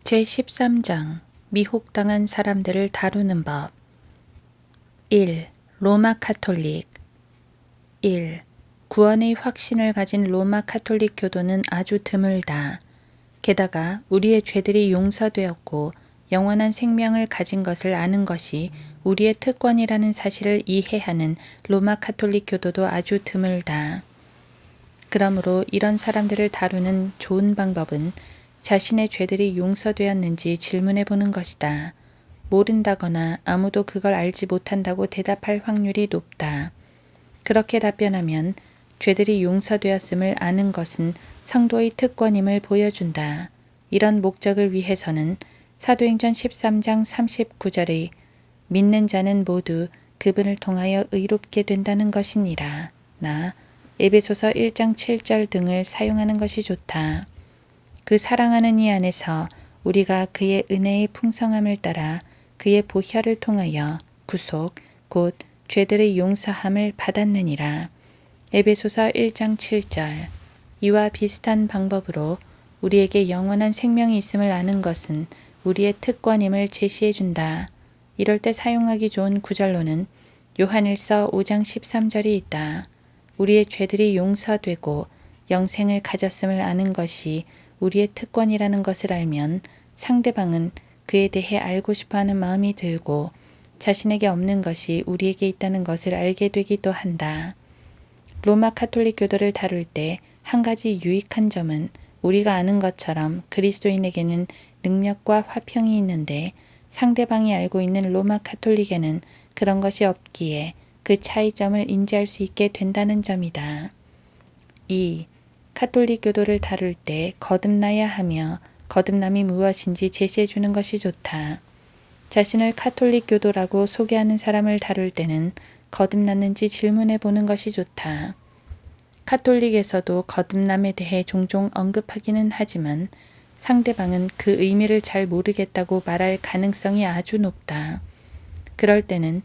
제13장 미혹당한 사람들을 다루는 법. 1. 로마 카톨릭. 1. 구원의 확신을 가진 로마 카톨릭 교도는 아주 드물다. 게다가 우리의 죄들이 용서되었고 영원한 생명을 가진 것을 아는 것이 우리의 특권이라는 사실을 이해하는 로마 카톨릭 교도도 아주 드물다. 그러므로 이런 사람들을 다루는 좋은 방법은 자신의 죄들이 용서되었는지 질문해 보는 것이다. 모른다거나 아무도 그걸 알지 못한다고 대답할 확률이 높다. 그렇게 답변하면 죄들이 용서되었음을 아는 것은 성도의 특권임을 보여준다. 이런 목적을 위해서는 사도행전 13장 39절의 믿는 자는 모두 그분을 통하여 의롭게 된다는 것이니라. 나 에베소서 1장 7절 등을 사용하는 것이 좋다. 그 사랑하는 이 안에서 우리가 그의 은혜의 풍성함을 따라 그의 보혈을 통하여 구속 곧 죄들의 용서함을 받았느니라. 에베소서 1장 7절. 이와 비슷한 방법으로 우리에게 영원한 생명이 있음을 아는 것은 우리의 특권임을 제시해 준다. 이럴 때 사용하기 좋은 구절로는 요한일서 5장 13절이 있다. 우리의 죄들이 용서되고 영생을 가졌음을 아는 것이 우리의 특권이라는 것을 알면 상대방은 그에 대해 알고 싶어하는 마음이 들고 자신에게 없는 것이 우리에게 있다는 것을 알게 되기도 한다. 로마 카톨릭 교도를 다룰 때 한 가지 유익한 점은 우리가 아는 것처럼 그리스도인에게는 능력과 화평이 있는데 상대방이 알고 있는 로마 카톨릭에는 그런 것이 없기에 그 차이점을 인지할 수 있게 된다는 점이다. 2. 카톨릭 교도를 다룰 때 거듭나야 하며 거듭남이 무엇인지 제시해 주는 것이 좋다. 자신을 카톨릭 교도라고 소개하는 사람을 다룰 때는 거듭났는지 질문해 보는 것이 좋다. 카톨릭에서도 거듭남에 대해 종종 언급하기는 하지만 상대방은 그 의미를 잘 모르겠다고 말할 가능성이 아주 높다. 그럴 때는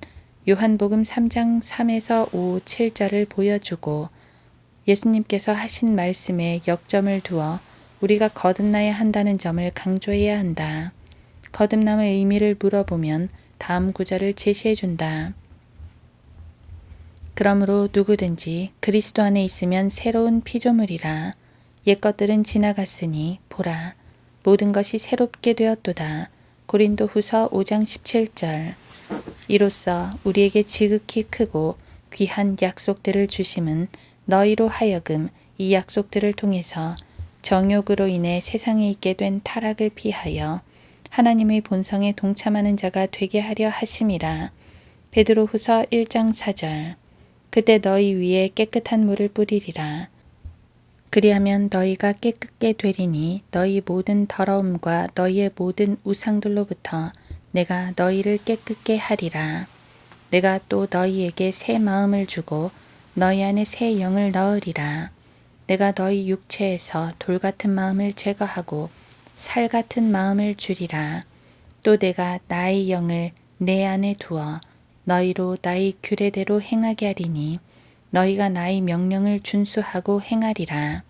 요한복음 3장 3에서 5, 7절을 보여주고 예수님께서 하신 말씀에 역점을 두어 우리가 거듭나야 한다는 점을 강조해야 한다. 거듭남의 의미를 물어보면 다음 구절을 제시해 준다. 그러므로 누구든지 그리스도 안에 있으면 새로운 피조물이라. 옛것들은 지나갔으니 보라 모든 것이 새롭게 되었도다. 고린도후서 5장 17절. 이로써 우리에게 지극히 크고 귀한 약속들을 주심은 너희로 하여금 이 약속들을 통해서 정욕으로 인해 세상에 있게 된 타락을 피하여 하나님의 본성에 동참하는 자가 되게 하려 하심이라. 베드로후서 1장 4절. 그때 너희 위에 깨끗한 물을 뿌리리라. 그리하면 너희가 깨끗게 되리니 너희 모든 더러움과 너희의 모든 우상들로부터 내가 너희를 깨끗게 하리라. 내가 또 너희에게 새 마음을 주고 너희 안에 새 영을 넣으리라. 내가 너희 육체에서 돌 같은 마음을 제거하고 살 같은 마음을 주리라. 또 내가 나의 영을 내 안에 두어 너희로 나의 규례대로 행하게 하리니 너희가 나의 명령을 준수하고 행하리라.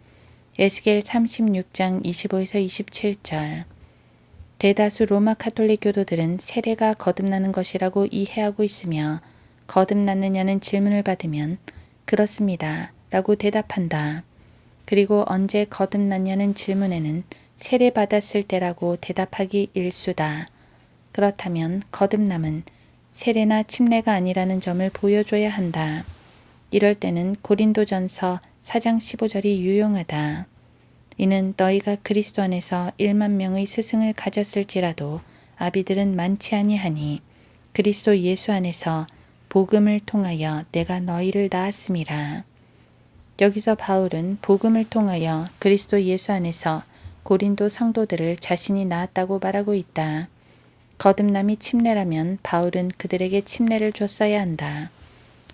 에스겔 36장 25에서 27절. 대다수 로마 카톨릭 교도들은 세례가 거듭나는 것이라고 이해하고 있으며 거듭났느냐는 질문을 받으면 그렇습니다 라고 대답한다. 그리고 언제 거듭났냐는 질문에는 세례받았을 때라고 대답하기 일수다. 그렇다면 거듭남은 세례나 침례가 아니라는 점을 보여줘야 한다. 이럴 때는 고린도전서 4장 15절이 유용하다. 이는 너희가 그리스도 안에서 1만 명의 스승을 가졌을지라도 아비들은 많지 아니하니 그리스도 예수 안에서 복음을 통하여 내가 너희를 낳았음이라. 여기서 바울은 복음을 통하여 그리스도 예수 안에서 고린도 성도들을 자신이 낳았다고 말하고 있다. 거듭남이 침례라면 바울은 그들에게 침례를 줬어야 한다.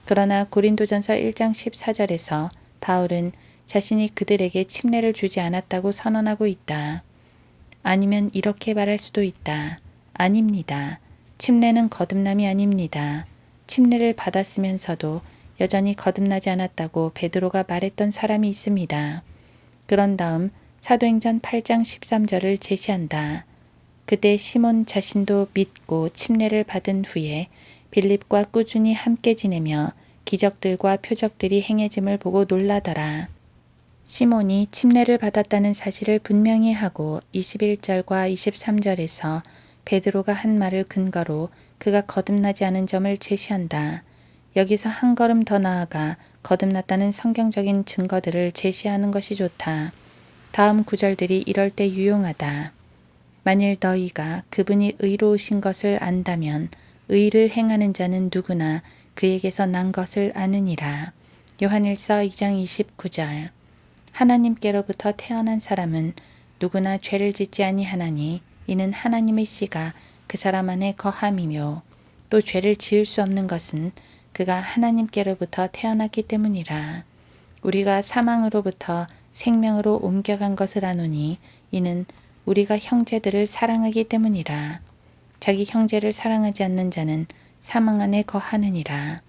그러나 고린도전서 1장 14절에서 바울은 자신이 그들에게 침례를 주지 않았다고 선언하고 있다. 아니면 이렇게 말할 수도 있다. 아닙니다. 침례는 거듭남이 아닙니다. 침례를 받았으면서도 여전히 거듭나지 않았다고 베드로가 말했던 사람이 있습니다. 그런 다음 사도행전 8장 13절을 제시한다. 그때 시몬 자신도 믿고 침례를 받은 후에 빌립과 꾸준히 함께 지내며 기적들과 표적들이 행해짐을 보고 놀라더라. 시몬이 침례를 받았다는 사실을 분명히 하고 21절과 23절에서 베드로가 한 말을 근거로 그가 거듭나지 않은 점을 제시한다. 여기서 한 걸음 더 나아가 거듭났다는 성경적인 증거들을 제시하는 것이 좋다. 다음 구절들이 이럴 때 유용하다. 만일 너희가 그분이 의로우신 것을 안다면 의를 행하는 자는 누구나 그에게서 난 것을 아느니라. 요한일서 2장 29절. 하나님께로부터 태어난 사람은 누구나 죄를 짓지 아니하나니 이는 하나님의 씨가 그 사람 안에 거함이며 또 죄를 지을 수 없는 것은 그가 하나님께로부터 태어났기 때문이라. 우리가 사망으로부터 생명으로 옮겨간 것을 아노니 이는 우리가 형제들을 사랑하기 때문이라. 자기 형제를 사랑하지 않는 자는 사망 안에 거하느니라.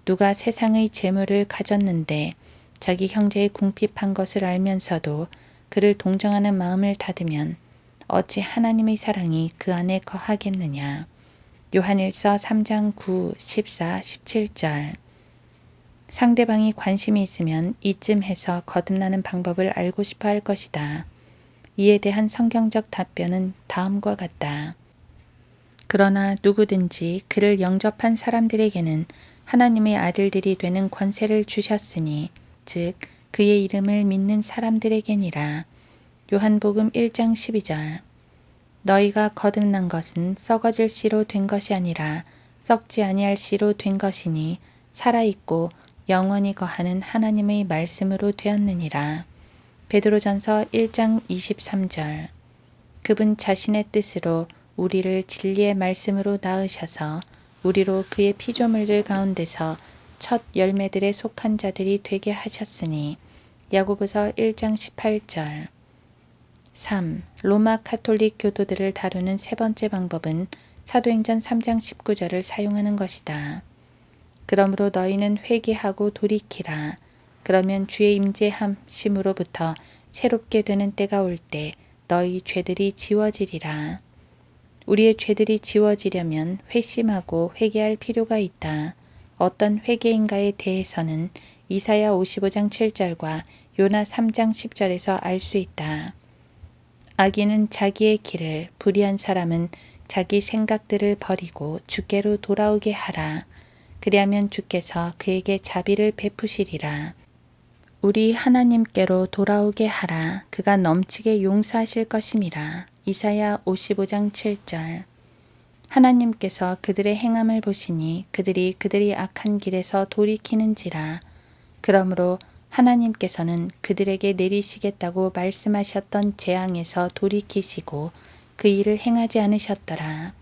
누가 세상의 재물을 가졌는데 자기 형제의 궁핍한 것을 알면서도 그를 동정하는 마음을 닫으면 어찌 하나님의 사랑이 그 안에 거하겠느냐. 요한일서 3장 9, 14, 17절. 상대방이 관심이 있으면 이쯤해서 거듭나는 방법을 알고 싶어 할 것이다. 이에 대한 성경적 답변은 다음과 같다. 그러나 누구든지 그를 영접한 사람들에게는 하나님의 아들들이 되는 권세를 주셨으니 즉 그의 이름을 믿는 사람들에게니라. 요한복음 1장 12절. 너희가 거듭난 것은 썩어질 씨로 된 것이 아니라 썩지 아니할 씨로 된 것이니 살아있고 영원히 거하는 하나님의 말씀으로 되었느니라. 베드로전서 1장 23절. 그분 자신의 뜻으로 우리를 진리의 말씀으로 낳으셔서 우리로 그의 피조물들 가운데서 첫 열매들에 속한 자들이 되게 하셨으니 야고보서 1장 18절. 3. 로마 카톨릭 교도들을 다루는 세 번째 방법은 사도행전 3장 19절을 사용하는 것이다. 그러므로 너희는 회개하고 돌이키라. 그러면 주의 임재하심으로부터 새롭게 되는 때가 올 때 너희 죄들이 지워지리라. 우리의 죄들이 지워지려면 회심하고 회개할 필요가 있다. 어떤 회개인가에 대해서는 이사야 55장 7절과 요나 3장 10절에서 알 수 있다. 악인은 자기의 길을, 불의한 사람은 자기 생각들을 버리고 주께로 돌아오게 하라. 그리하면 주께서 그에게 자비를 베푸시리라. 우리 하나님께로 돌아오게 하라. 그가 넘치게 용서하실 것임이라. 이사야 55장 7절. 하나님께서 그들의 행함을 보시니 그들이 악한 길에서 돌이키는지라. 그러므로 하나님께서는 그들에게 내리시겠다고 말씀하셨던 재앙에서 돌이키시고 그 일을 행하지 않으셨더라.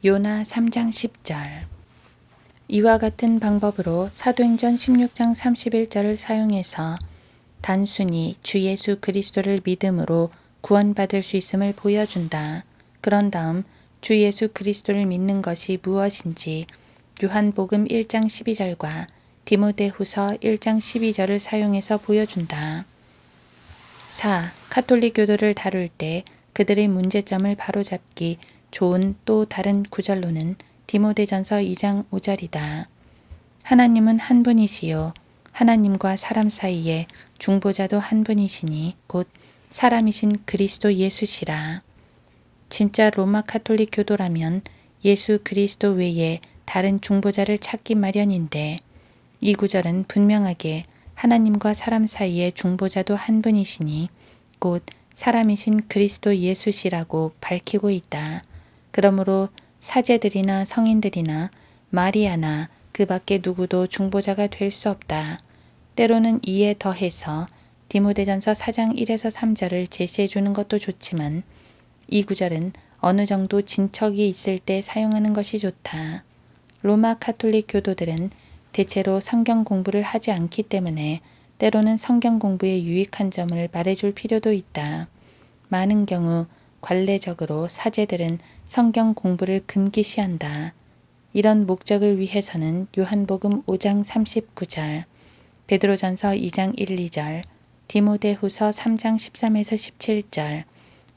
요나 3장 10절. 이와 같은 방법으로 사도행전 16장 31절을 사용해서 단순히 주 예수 그리스도를 믿음으로 구원받을 수 있음을 보여준다. 그런 다음 주 예수 그리스도를 믿는 것이 무엇인지 요한복음 1장 12절과 디모데후서 1장 12절을 사용해서 보여준다. 4. 카톨릭 교도를 다룰 때 그들의 문제점을 바로잡기 좋은 또 다른 구절로는 디모데전서 2장 5절이다. 하나님은 한 분이시요 하나님과 사람 사이에 중보자도 한 분이시니 곧 사람이신 그리스도 예수시라. 진짜 로마 카톨릭 교도라면 예수 그리스도 외에 다른 중보자를 찾기 마련인데 이 구절은 분명하게 하나님과 사람 사이에 중보자도 한 분이시니 곧 사람이신 그리스도 예수시라고 밝히고 있다. 그러므로 사제들이나 성인들이나 마리아나 그 밖에 누구도 중보자가 될 수 없다. 때로는 이에 더해서 디모데전서 4장 1에서 3절을 제시해 주는 것도 좋지만 이 구절은 어느 정도 진척이 있을 때 사용하는 것이 좋다. 로마 카톨릭 교도들은 대체로 성경 공부를 하지 않기 때문에 때로는 성경 공부에 유익한 점을 말해줄 필요도 있다. 많은 경우 관례적으로 사제들은 성경 공부를 금기시한다. 이런 목적을 위해서는 요한복음 5장 39절, 베드로전서 2장 1, 2절, 디모데후서 3장 13에서 17절,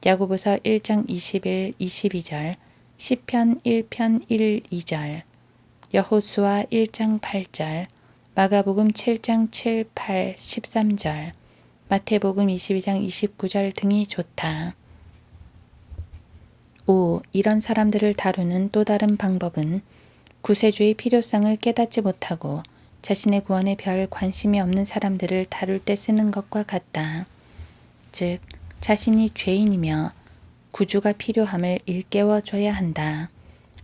야고보서 1장 21, 22절, 시편 1편 1, 2절, 여호수아 1장 8절, 마가복음 7장 7, 8, 13절, 마태복음 22장 29절 등이 좋다. 5. 이런 사람들을 다루는 또 다른 방법은 구세주의 필요성을 깨닫지 못하고 자신의 구원에 별 관심이 없는 사람들을 다룰 때 쓰는 것과 같다. 즉, 자신이 죄인이며 구주가 필요함을 일깨워줘야 한다.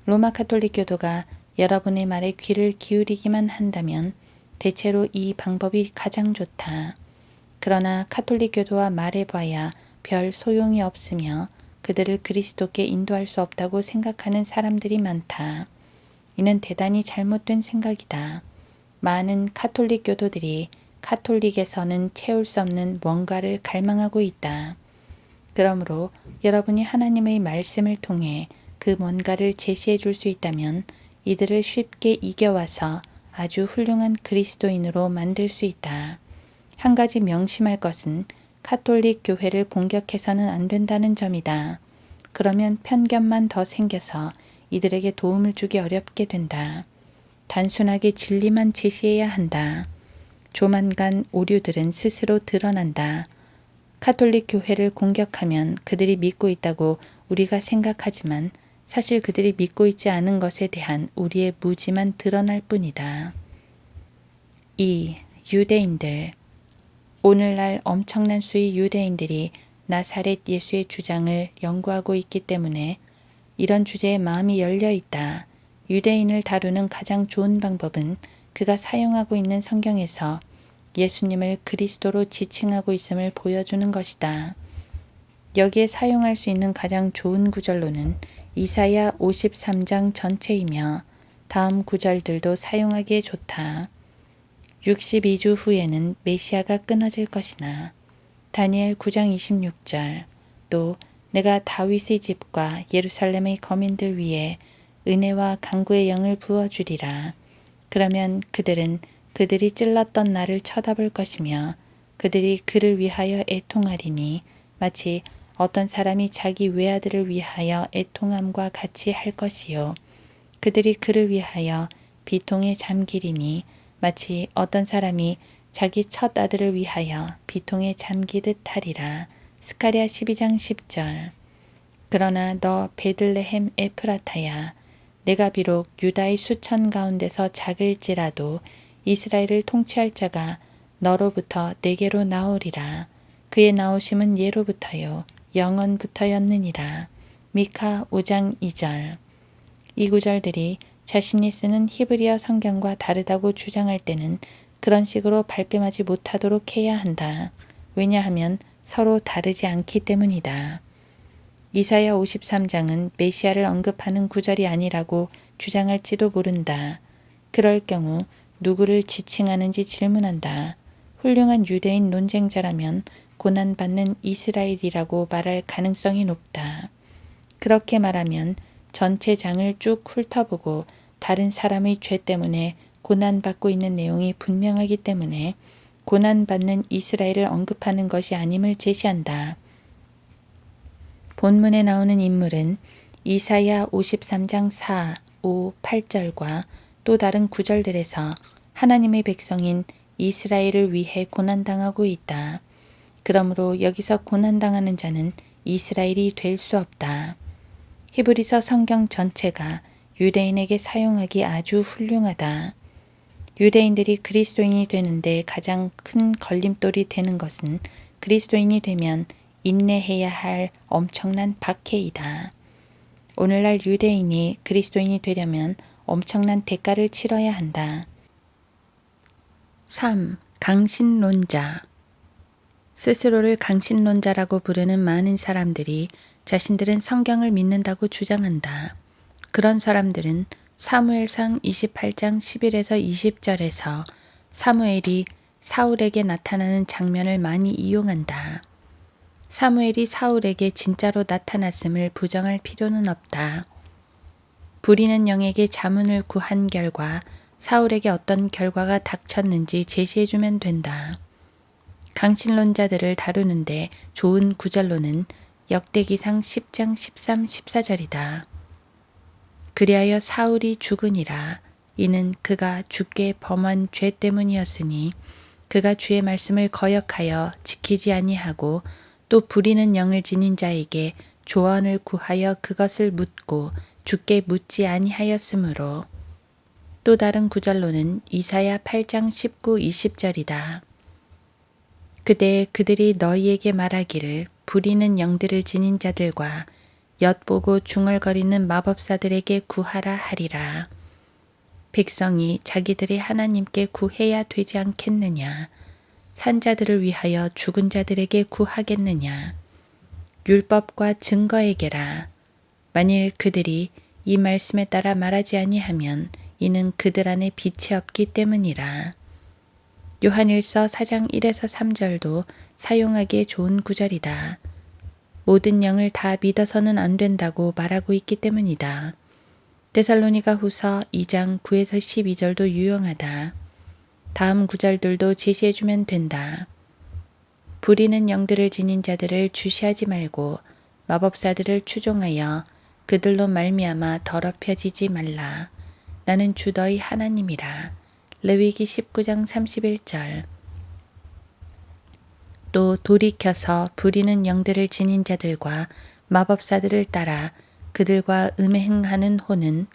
로마 가톨릭 교도가 여러분의 말에 귀를 기울이기만 한다면 대체로 이 방법이 가장 좋다. 그러나 가톨릭 교도와 말해봐야 별 소용이 없으며 그들을 그리스도께 인도할 수 없다고 생각하는 사람들이 많다. 이는 대단히 잘못된 생각이다. 많은 가톨릭 교도들이 가톨릭에서는 채울 수 없는 뭔가를 갈망하고 있다. 그러므로 여러분이 하나님의 말씀을 통해 그 뭔가를 제시해 줄 수 있다면 이들을 쉽게 이겨와서 아주 훌륭한 그리스도인으로 만들 수 있다. 한 가지 명심할 것은 가톨릭 교회를 공격해서는 안 된다는 점이다. 그러면 편견만 더 생겨서 이들에게 도움을 주기 어렵게 된다. 단순하게 진리만 제시해야 한다. 조만간 오류들은 스스로 드러난다. 가톨릭 교회를 공격하면 그들이 믿고 있다고 우리가 생각하지만 사실 그들이 믿고 있지 않은 것에 대한 우리의 무지만 드러날 뿐이다. 2. 유대인들. 오늘날 엄청난 수의 유대인들이 나사렛 예수의 주장을 연구하고 있기 때문에 이런 주제에 마음이 열려 있다. 유대인을 다루는 가장 좋은 방법은 그가 사용하고 있는 성경에서 예수님을 그리스도로 지칭하고 있음을 보여주는 것이다. 여기에 사용할 수 있는 가장 좋은 구절로는 이사야 53장 전체이며 다음 구절들도 사용하기에 좋다. 62주 후에는 메시아가 끊어질 것이나 다니엘 9장 26절 또 내가 다윗의 집과 예루살렘의 거민들 위에 은혜와 간구의 영을 부어주리라. 그러면 그들은 그들이 찔렀던 나를 쳐다볼 것이며 그들이 그를 위하여 애통하리니 마치 어떤 사람이 자기 외아들을 위하여 애통함과 같이 할 것이요. 그들이 그를 위하여 비통에 잠기리니 마치 어떤 사람이 자기 첫 아들을 위하여 비통에 잠기듯 하리라. 스가랴 12장 10절. 그러나 너 베들레헴 에프라타야 내가 비록 유다의 수천 가운데서 작을지라도 이스라엘을 통치할 자가 너로부터 내게로 나오리라. 그의 나오심은 예로부터요 영원부터였느니라. 미카 5장 2절. 이 구절들이 자신이 쓰는 히브리어 성경과 다르다고 주장할 때는 그런 식으로 발뺌하지 못하도록 해야 한다. 왜냐하면 서로 다르지 않기 때문이다. 이사야 53장은 메시아를 언급하는 구절이 아니라고 주장할지도 모른다. 그럴 경우 누구를 지칭하는지 질문한다. 훌륭한 유대인 논쟁자라면 고난받는 이스라엘이라고 말할 가능성이 높다. 그렇게 말하면 전체 장을 쭉 훑어보고 다른 사람의 죄 때문에 고난받고 있는 내용이 분명하기 때문에 고난받는 이스라엘을 언급하는 것이 아님을 제시한다. 본문에 나오는 인물은 이사야 53장 4, 5, 8절과 또 다른 구절들에서 하나님의 백성인 이스라엘을 위해 고난당하고 있다. 그러므로 여기서 고난당하는 자는 이스라엘이 될 수 없다. 히브리서 성경 전체가 유대인에게 사용하기 아주 훌륭하다. 유대인들이 그리스도인이 되는데 가장 큰 걸림돌이 되는 것은 그리스도인이 되면 인내해야 할 엄청난 박해이다. 오늘날 유대인이 그리스도인이 되려면 엄청난 대가를 치러야 한다. 3. 강신론자. 스스로를 강신론자라고 부르는 많은 사람들이 자신들은 성경을 믿는다고 주장한다. 그런 사람들은 사무엘상 28장 11에서 20절에서 사무엘이 사울에게 나타나는 장면을 많이 이용한다. 사무엘이 사울에게 진짜로 나타났음을 부정할 필요는 없다. 부리는 영에게 자문을 구한 결과 사울에게 어떤 결과가 닥쳤는지 제시해주면 된다. 강신론자들을 다루는데 좋은 구절로는 역대기상 10장 13, 14절이다. 그리하여 사울이 죽으니라. 이는 그가 주께 범한 죄 때문이었으니 그가 주의 말씀을 거역하여 지키지 아니하고 또 부리는 영을 지닌 자에게 조언을 구하여 그것을 묻고 주께 묻지 아니하였으므로. 또 다른 구절로는 이사야 8장 19, 20절이다. 그때 그들이 너희에게 말하기를 부리는 영들을 지닌 자들과 엿보고 중얼거리는 마법사들에게 구하라 하리라. 백성이 자기들의 하나님께 구해야 되지 않겠느냐. 산자들을 위하여 죽은 자들에게 구하겠느냐. 율법과 증거에게라. 만일 그들이 이 말씀에 따라 말하지 아니하면 이는 그들 안에 빛이 없기 때문이라. 요한일서 4장 1에서 3절도 사용하기에 좋은 구절이다. 모든 영을 다 믿어서는 안 된다고 말하고 있기 때문이다. 데살로니가 후서 2장 9에서 12절도 유용하다. 다음 구절들도 제시해주면 된다. 부리는 영들을 지닌 자들을 주시하지 말고 마법사들을 추종하여 그들로 말미암아 더럽혀지지 말라. 나는 주 너희 하나님이라. 레위기 19장 31절. 또 돌이켜서 부리는 영들을 지닌 자들과 마법사들을 따라 그들과 음행하는 혼은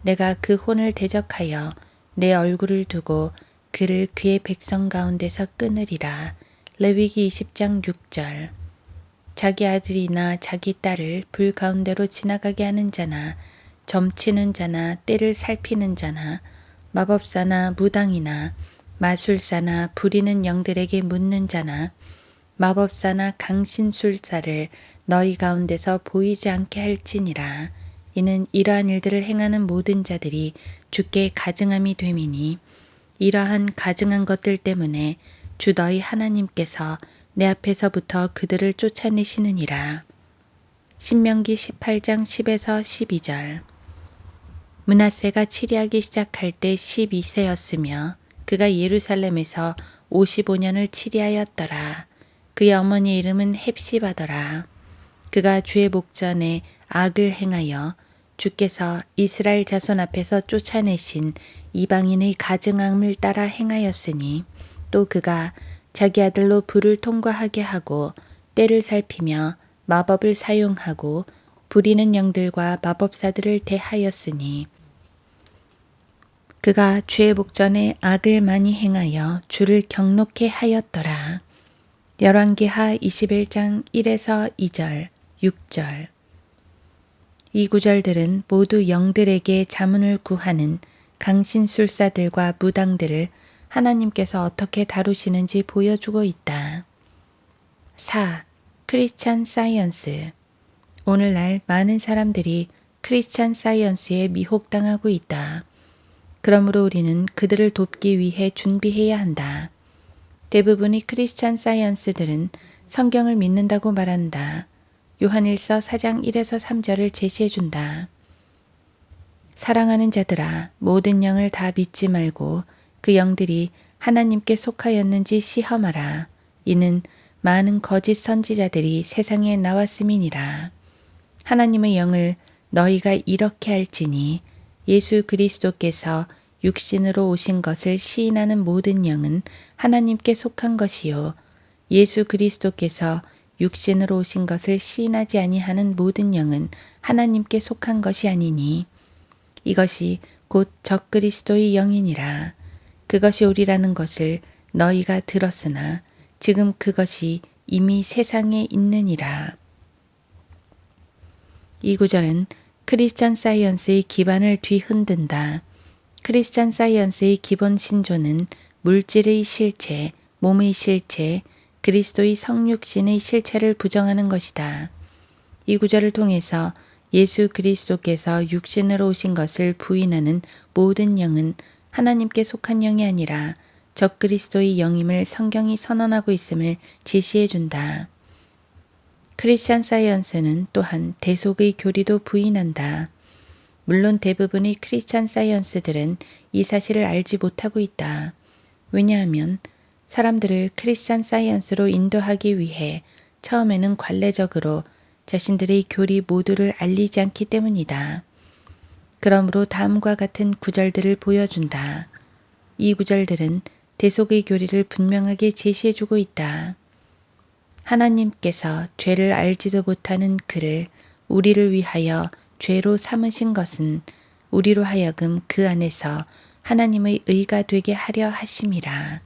내가 그 혼을 대적하여 내 얼굴을 두고 그를 그의 백성 가운데서 끊으리라. 레위기 20장 6절. 자기 아들이나 자기 딸을 불 가운데로 지나가게 하는 자나 점치는 자나 때를 살피는 자나 마법사나 무당이나 마술사나 부리는 영들에게 묻는 자나 마법사나 강신술사를 너희 가운데서 보이지 않게 할지니라. 이는 이러한 일들을 행하는 모든 자들이 주께 가증함이 됨이니 이러한 가증한 것들 때문에 주 너희 하나님께서 내 앞에서부터 그들을 쫓아내시느니라. 신명기 18장 10에서 12절. 므낫세가 치리하기 시작할 때 12세였으며 그가 예루살렘에서 55년을 치리하였더라. 그의 어머니의 이름은 헵시바더라. 그가 주의 목전에 악을 행하여 주께서 이스라엘 자손 앞에서 쫓아내신 이방인의 가증함을 따라 행하였으니 또 그가 자기 아들로 불을 통과하게 하고 때를 살피며 마법을 사용하고 부리는 영들과 마법사들을 대하였으니 그가 주의 목전에 악을 많이 행하여 주를 경노케 하였더라. 열왕기하 21장 1에서 2절, 6절. 이 구절들은 모두 영들에게 자문을 구하는 강신술사들과 무당들을 하나님께서 어떻게 다루시는지 보여주고 있다. 4. 크리스찬 사이언스. 오늘날 많은 사람들이 크리스찬 사이언스에 미혹당하고 있다. 그러므로 우리는 그들을 돕기 위해 준비해야 한다. 대부분의 크리스찬 사이언스들은 성경을 믿는다고 말한다. 요한일서 4장 1에서 3절을 제시해준다. 사랑하는 자들아, 모든 영을 다 믿지 말고 그 영들이 하나님께 속하였는지 시험하라. 이는 많은 거짓 선지자들이 세상에 나왔음이니라. 하나님의 영을 너희가 이렇게 할지니 예수 그리스도께서 육신으로 오신 것을 시인하는 모든 영은 하나님께 속한 것이요 예수 그리스도께서 육신으로 오신 것을 시인하지 아니하는 모든 영은 하나님께 속한 것이 아니니 이것이 곧 적그리스도의 영이니라. 그것이 오리라는 것을 너희가 들었으나 지금 그것이 이미 세상에 있느니라. 이 구절은 크리스찬 사이언스의 기반을 뒤흔든다. 크리스찬 사이언스의 기본 신조는 물질의 실체, 몸의 실체, 그리스도의 성육신의 실체를 부정하는 것이다. 이 구절을 통해서 예수 그리스도께서 육신으로 오신 것을 부인하는 모든 영은 하나님께 속한 영이 아니라 적그리스도의 영임을 성경이 선언하고 있음을 제시해 준다. 크리스찬 사이언스는 또한 대속의 교리도 부인한다. 물론 대부분의 크리스찬 사이언스들은 이 사실을 알지 못하고 있다. 왜냐하면 사람들을 크리스찬 사이언스로 인도하기 위해 처음에는 관례적으로 자신들의 교리 모두를 알리지 않기 때문이다. 그러므로 다음과 같은 구절들을 보여준다. 이 구절들은 대속의 교리를 분명하게 제시해주고 있다. 하나님께서 죄를 알지도 못하는 그를 우리를 위하여 죄로 삼으신 것은 우리로 하여금 그 안에서 하나님의 의가 되게 하려 하심이라.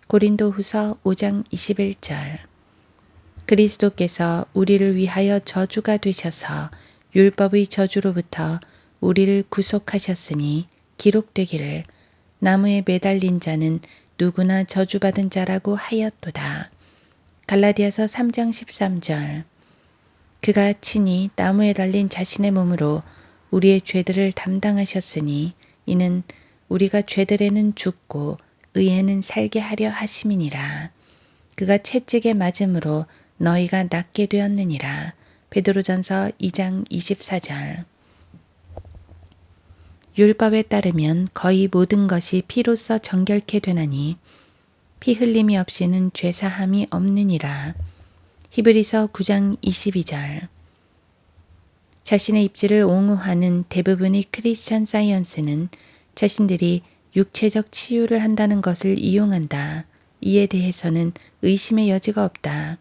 고린도후서 5장 21절. 그리스도께서 우리를 위하여 저주가 되셔서 율법의 저주로부터 우리를 구속하셨으니 기록되기를 나무에 매달린 자는 누구나 저주받은 자라고 하였도다. 갈라디아서 3장 13절. 그가 친히 나무에 달린 자신의 몸으로 우리의 죄들을 담당하셨으니 이는 우리가 죄들에는 죽고 의에는 살게 하려 하심이니라. 그가 채찍에 맞음으로 너희가 낫게 되었느니라. 베드로전서 2장 24절. 율법에 따르면 거의 모든 것이 피로써 정결케 되나니 피 흘림이 없이는 죄사함이 없느니라. 히브리서 9장 22절. 자신의 입지를 옹호하는 대부분의 크리스천 사이언스는 자신들이 육체적 치유를 한다는 것을 이용한다. 이에 대해서는 의심의 여지가 없다.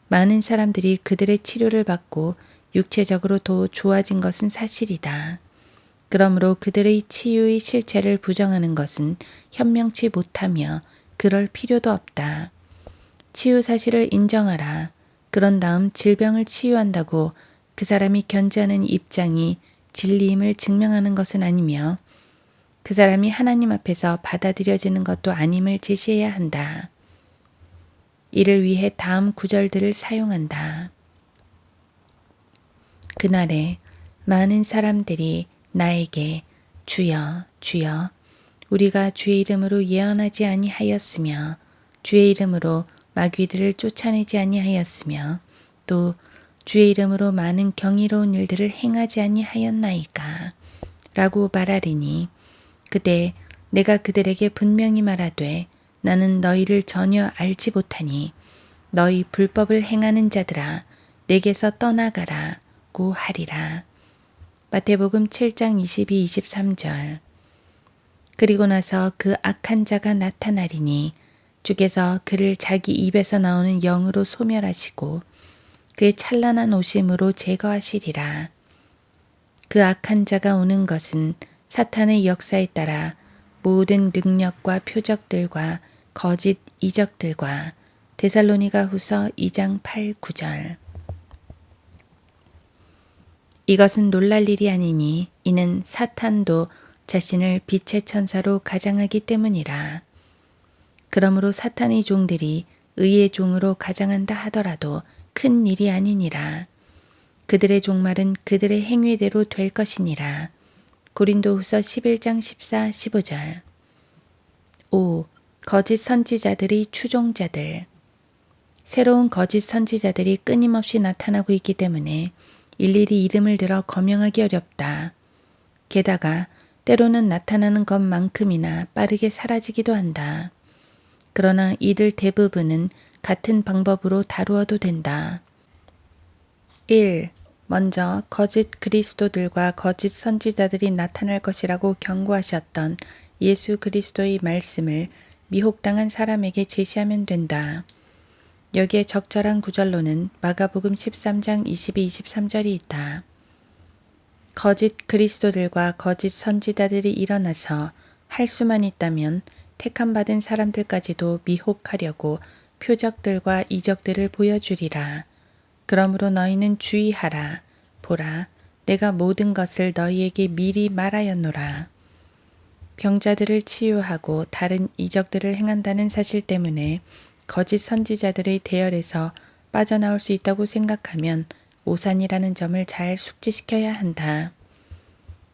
많은 사람들이 그들의 치료를 받고 육체적으로 더 좋아진 것은 사실이다. 그러므로 그들의 치유의 실체를 부정하는 것은 현명치 못하며 그럴 필요도 없다. 치유 사실을 인정하라. 그런 다음 질병을 치유한다고 그 사람이 견지하는 입장이 진리임을 증명하는 것은 아니며 그 사람이 하나님 앞에서 받아들여지는 것도 아님을 제시해야 한다. 이를 위해 다음 구절들을 사용한다. 그날에 많은 사람들이 나에게 주여 주여 우리가 주의 이름으로 예언하지 아니하였으며 주의 이름으로 마귀들을 쫓아내지 아니하였으며 또 주의 이름으로 많은 경이로운 일들을 행하지 아니하였나이까 라고 말하리니 그때 내가 그들에게 분명히 말하되 나는 너희를 전혀 알지 못하니 너희 불법을 행하는 자들아 내게서 떠나가라고 하리라. 마태복음 7장 22, 23절. 그리고 나서 그 악한 자가 나타나리니 주께서 그를 자기 입에서 나오는 영으로 소멸하시고 그의 찬란한 오심으로 제거하시리라. 그 악한 자가 오는 것은 사탄의 역사에 따라 모든 능력과 표적들과 거짓 이적들과 데살로니가 후서 2장 8, 9절. 이것은 놀랄 일이 아니니 이는 사탄도 자신을 빛의 천사로 가장하기 때문이라. 그러므로 사탄의 종들이 의의 종으로 가장한다 하더라도 큰 일이 아니니라. 그들의 종말은 그들의 행위대로 될 것이니라. 고린도후서 11장 14, 15절. 5. 거짓 선지자들의 추종자들. 새로운 거짓 선지자들이 끊임없이 나타나고 있기 때문에 일일이 이름을 들어 거명하기 어렵다. 게다가 때로는 나타나는 것만큼이나 빠르게 사라지기도 한다. 그러나 이들 대부분은 같은 방법으로 다루어도 된다. 1. 먼저 거짓 그리스도들과 거짓 선지자들이 나타날 것이라고 경고하셨던 예수 그리스도의 말씀을 미혹당한 사람에게 제시하면 된다. 여기에 적절한 구절로는 마가복음 13장 22, 23절이 있다. 거짓 그리스도들과 거짓 선지자들이 일어나서 할 수만 있다면 택함받은 사람들까지도 미혹하려고 표적들과 이적들을 보여주리라. 그러므로 너희는 주의하라. 보라, 내가 모든 것을 너희에게 미리 말하였노라. 병자들을 치유하고 다른 이적들을 행한다는 사실 때문에 거짓 선지자들의 대열에서 빠져나올 수 있다고 생각하면 오산이라는 점을 잘 숙지시켜야 한다.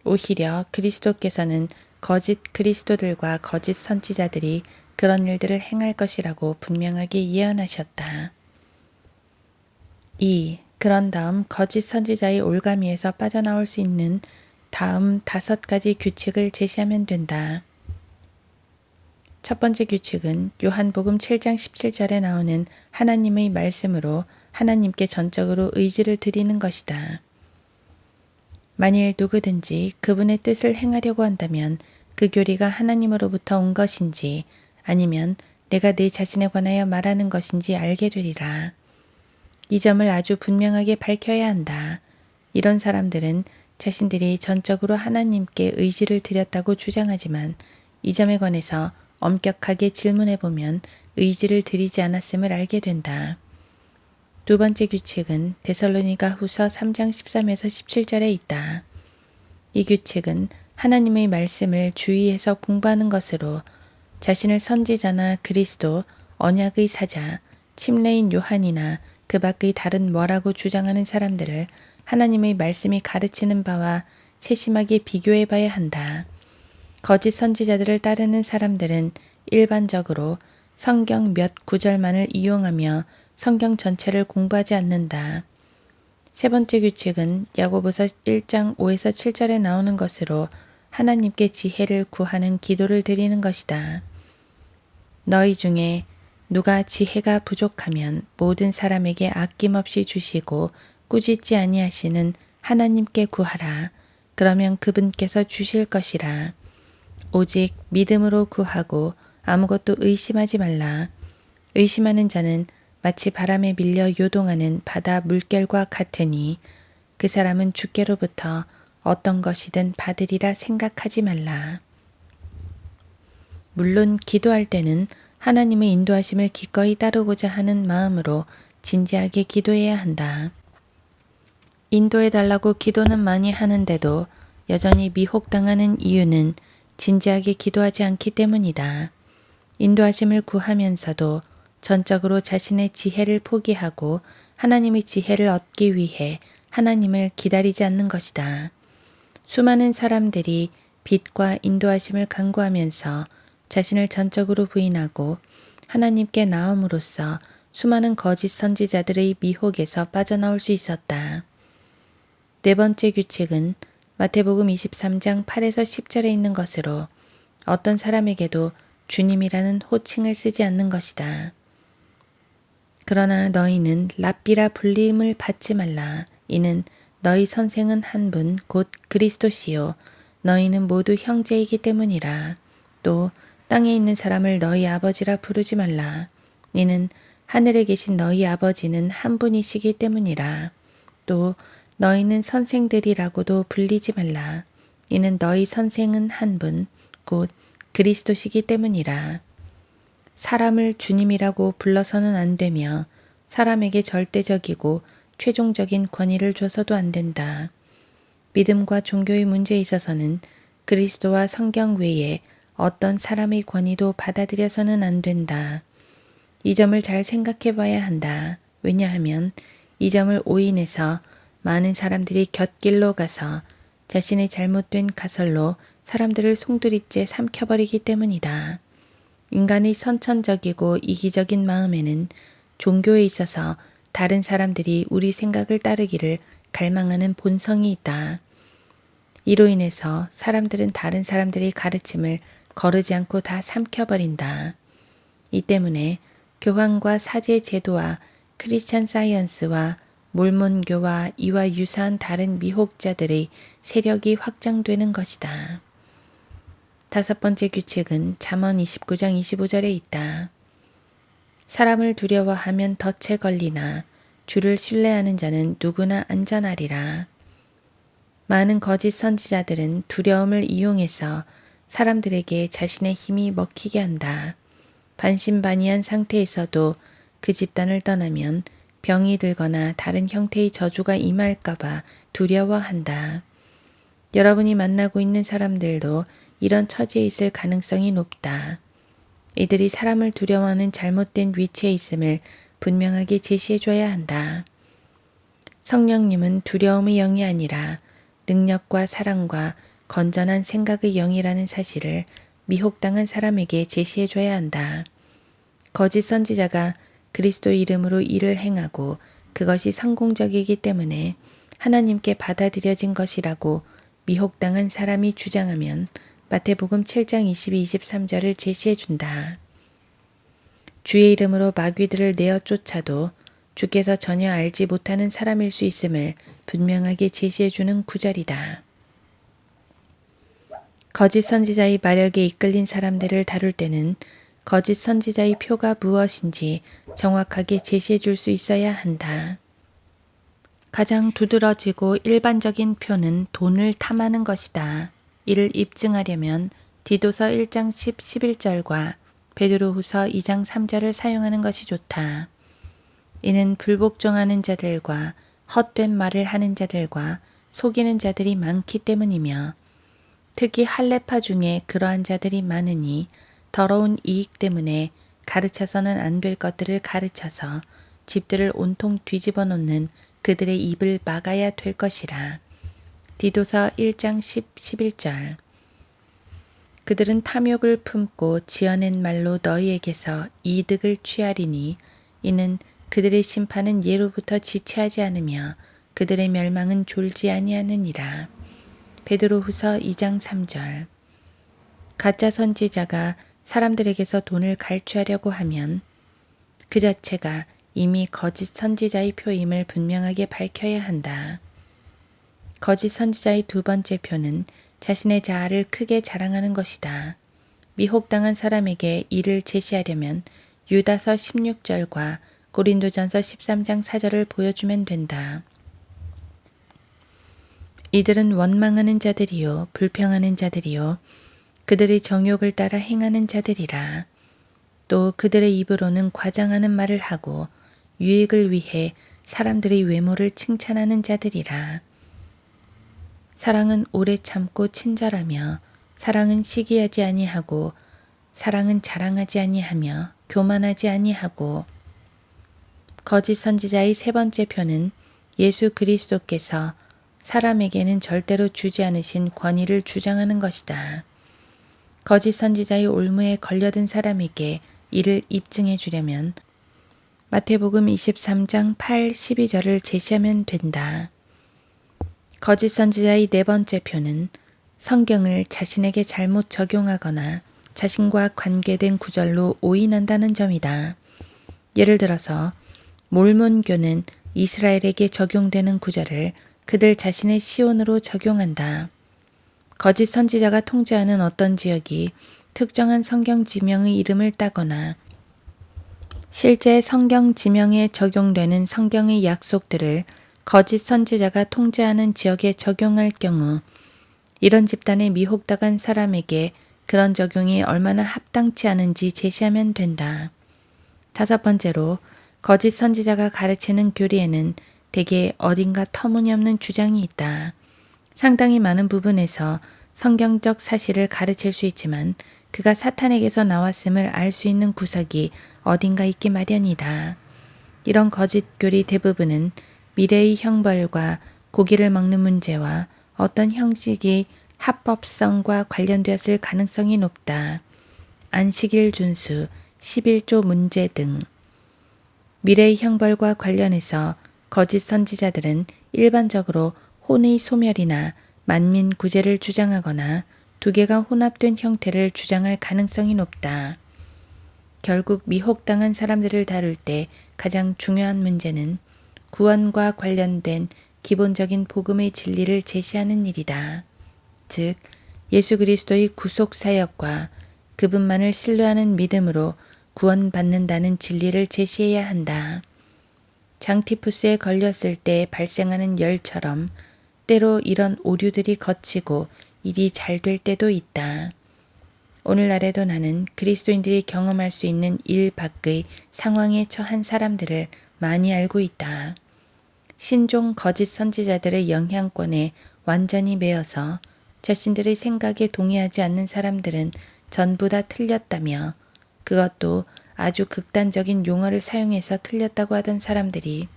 오히려 그리스도께서는 거짓 그리스도들과 거짓 선지자들이 그런 일들을 행할 것이라고 분명하게 예언하셨다. 2. 그런 다음 거짓 선지자의 올가미에서 빠져나올 수 있는 다음 5가지 규칙을 제시하면 된다. 첫 번째 규칙은 요한복음 7장 17절에 나오는 하나님의 말씀으로 하나님께 전적으로 의지를 드리는 것이다. 만일 누구든지 그분의 뜻을 행하려고 한다면 그 교리가 하나님으로부터 온 것인지 아니면 내가 내 자신에 관하여 말하는 것인지 알게 되리라. 이 점을 아주 분명하게 밝혀야 한다. 이런 사람들은 자신들이 전적으로 하나님께 의지를 드렸다고 주장하지만 이 점에 관해서 엄격하게 질문해보면 의지를 드리지 않았음을 알게 된다. 두 번째 규칙은 데살로니가 후서 3장 13에서 17절에 있다. 이 규칙은 하나님의 말씀을 주의해서 공부하는 것으로 자신을 선지자나 그리스도, 언약의 사자, 침례인 요한이나 그 밖의 다른 뭐라고 주장하는 사람들을 하나님의 말씀이 가르치는 바와 세심하게 비교해 봐야 한다. 거짓 선지자들을 따르는 사람들은 일반적으로 성경 몇 구절만을 이용하며 성경 전체를 공부하지 않는다. 세 번째 규칙은 야고보서 1장 5에서 7절에 나오는 것으로 하나님께 지혜를 구하는 기도를 드리는 것이다. 너희 중에 누가 지혜가 부족하면 모든 사람에게 아낌없이 주시고 꾸짖지 아니하시는 하나님께 구하라. 그러면 그분께서 주실 것이라. 오직 믿음으로 구하고 아무것도 의심하지 말라. 의심하는 자는 마치 바람에 밀려 요동하는 바다 물결과 같으니 그 사람은 주께로부터 어떤 것이든 받으리라 생각하지 말라. 물론 기도할 때는 하나님의 인도하심을 기꺼이 따르고자 하는 마음으로 진지하게 기도해야 한다. 인도해달라고 기도는 많이 하는데도 여전히 미혹당하는 이유는 진지하게 기도하지 않기 때문이다. 인도하심을 구하면서도 전적으로 자신의 지혜를 포기하고 하나님의 지혜를 얻기 위해 하나님을 기다리지 않는 것이다. 수많은 사람들이 빛과 인도하심을 간구하면서 자신을 전적으로 부인하고 하나님께 나옴으로써 수많은 거짓 선지자들의 미혹에서 빠져나올 수 있었다. 네 번째 규칙은 마태복음 23장 8에서 10절에 있는 것으로 어떤 사람에게도 주님이라는 호칭을 쓰지 않는 것이다. 그러나 너희는 랍비라 불림을 받지 말라. 이는 너희 선생은 한 분 곧 그리스도시요 너희는 모두 형제이기 때문이라. 또 땅에 있는 사람을 너희 아버지라 부르지 말라. 이는 하늘에 계신 너희 아버지는 한 분이시기 때문이라. 또 너희는 선생들이라고도 불리지 말라. 이는 너희 선생은 한 분 곧 그리스도시기 때문이라. 사람을 주님이라고 불러서는 안 되며 사람에게 절대적이고 최종적인 권위를 줘서도 안 된다. 믿음과 종교의 문제에 있어서는 그리스도와 성경 외에 어떤 사람의 권위도 받아들여서는 안 된다. 이 점을 잘 생각해 봐야 한다. 왜냐하면 이 점을 오인해서 많은 사람들이 곁길로 가서 자신의 잘못된 가설로 사람들을 송두리째 삼켜버리기 때문이다. 인간의 선천적이고 이기적인 마음에는 종교에 있어서 다른 사람들이 우리 생각을 따르기를 갈망하는 본성이 있다. 이로 인해서 사람들은 다른 사람들의 가르침을 거르지 않고 다 삼켜버린다. 이 때문에 교황과 사제 제도와 크리스찬 사이언스와 몰몬교와 이와 유사한 다른 미혹자들의 세력이 확장되는 것이다. 다섯 번째 규칙은 잠언 29장 25절에 있다. 사람을 두려워하면 덫에 걸리나 주를 신뢰하는 자는 누구나 안전하리라. 많은 거짓 선지자들은 두려움을 이용해서 사람들에게 자신의 힘이 먹히게 한다. 반신반의한 상태에서도 그 집단을 떠나면 병이 들거나 다른 형태의 저주가 임할까봐 두려워한다. 여러분이 만나고 있는 사람들도 이런 처지에 있을 가능성이 높다. 이들이 사람을 두려워하는 잘못된 위치에 있음을 분명하게 제시해줘야 한다. 성령님은 두려움의 영이 아니라 능력과 사랑과 건전한 생각의 영이라는 사실을 미혹당한 사람에게 제시해줘야 한다. 거짓 선지자가 그리스도의 이름으로 일을 행하고 그것이 성공적이기 때문에 하나님께 받아들여진 것이라고 미혹당한 사람이 주장하면 마태복음 7장 22-23절을 제시해준다. 주의 이름으로 마귀들을 내어 쫓아도 주께서 전혀 알지 못하는 사람일 수 있음을 분명하게 제시해주는 구절이다. 거짓 선지자의 마력에 이끌린 사람들을 다룰 때는 거짓 선지자의 표가 무엇인지 정확하게 제시해 줄 수 있어야 한다. 가장 두드러지고 일반적인 표는 돈을 탐하는 것이다. 이를 입증하려면 디도서 1장 10, 11절과 베드로후서 2장 3절을 사용하는 것이 좋다. 이는 불복종하는 자들과 헛된 말을 하는 자들과 속이는 자들이 많기 때문이며 특히 할례파 중에 그러한 자들이 많으니 더러운 이익 때문에 가르쳐서는 안 될 것들을 가르쳐서 집들을 온통 뒤집어 놓는 그들의 입을 막아야 될 것이라. 디도서 1장 10, 11절. 그들은 탐욕을 품고 지어낸 말로 너희에게서 이득을 취하리니 이는 그들의 심판은 예로부터 지체하지 않으며 그들의 멸망은 졸지 아니하느니라. 베드로후서 2장 3절. 가짜 선지자가 사람들에게서 돈을 갈취하려고 하면 그 자체가 이미 거짓 선지자의 표임을 분명하게 밝혀야 한다. 거짓 선지자의 두 번째 표는 자신의 자아를 크게 자랑하는 것이다. 미혹당한 사람에게 이를 제시하려면 유다서 16절과 고린도전서 13장 4절을 보여주면 된다. 이들은 원망하는 자들이요 불평하는 자들이요 그들의 정욕을 따라 행하는 자들이라. 또 그들의 입으로는 과장하는 말을 하고 유익을 위해 사람들의 외모를 칭찬하는 자들이라. 사랑은 오래 참고 친절하며 사랑은 시기하지 아니하고 사랑은 자랑하지 아니하며 교만하지 아니하고. 거짓 선지자의 세 번째 표는 예수 그리스도께서 사람에게는 절대로 주지 않으신 권위를 주장하는 것이다. 거짓 선지자의 올무에 걸려든 사람에게 이를 입증해 주려면 마태복음 23장 8, 12절을 제시하면 된다. 거짓 선지자의 네 번째 표는 성경을 자신에게 잘못 적용하거나 자신과 관계된 구절로 오인한다는 점이다. 예를 들어서 몰몬교는 이스라엘에게 적용되는 구절을 그들 자신의 시온으로 적용한다. 거짓 선지자가 통제하는 어떤 지역이 특정한 성경 지명의 이름을 따거나 실제 성경 지명에 적용되는 성경의 약속들을 거짓 선지자가 통제하는 지역에 적용할 경우 이런 집단에 미혹당한 사람에게 그런 적용이 얼마나 합당치 않은지 제시하면 된다. 다섯 번째로 거짓 선지자가 가르치는 교리에는 대개 어딘가 터무니없는 주장이 있다. 상당히 많은 부분에서 성경적 사실을 가르칠 수 있지만 그가 사탄에게서 나왔음을 알 수 있는 구석이 어딘가 있기 마련이다. 이런 거짓 교리 대부분은 미래의 형벌과 고기를 먹는 문제와 어떤 형식이 합법성과 관련되었을 가능성이 높다. 안식일 준수, 11조 문제 등. 미래의 형벌과 관련해서 거짓 선지자들은 일반적으로 혼의 소멸이나 만민 구제를 주장하거나 두 개가 혼합된 형태를 주장할 가능성이 높다. 결국 미혹당한 사람들을 다룰 때 가장 중요한 문제는 구원과 관련된 기본적인 복음의 진리를 제시하는 일이다. 즉, 예수 그리스도의 구속 사역과 그분만을 신뢰하는 믿음으로 구원받는다는 진리를 제시해야 한다. 장티푸스에 걸렸을 때 발생하는 열처럼 때로 이런 오류들이 거치고 일이 잘 될 때도 있다. 오늘날에도 나는 그리스도인들이 경험할 수 있는 일 밖의 상황에 처한 사람들을 많이 알고 있다. 신종 거짓 선지자들의 영향권에 완전히 매여서 자신들의 생각에 동의하지 않는 사람들은 전부 다 틀렸다며 그것도 아주 극단적인 용어를 사용해서 틀렸다고 하던 사람들이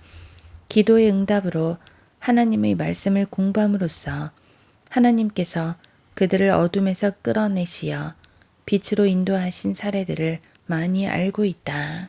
기도의 응답으로 하나님의 말씀을 공부함으로써 하나님께서 그들을 어둠에서 끌어내시어 빛으로 인도하신 사례들을 많이 알고 있다.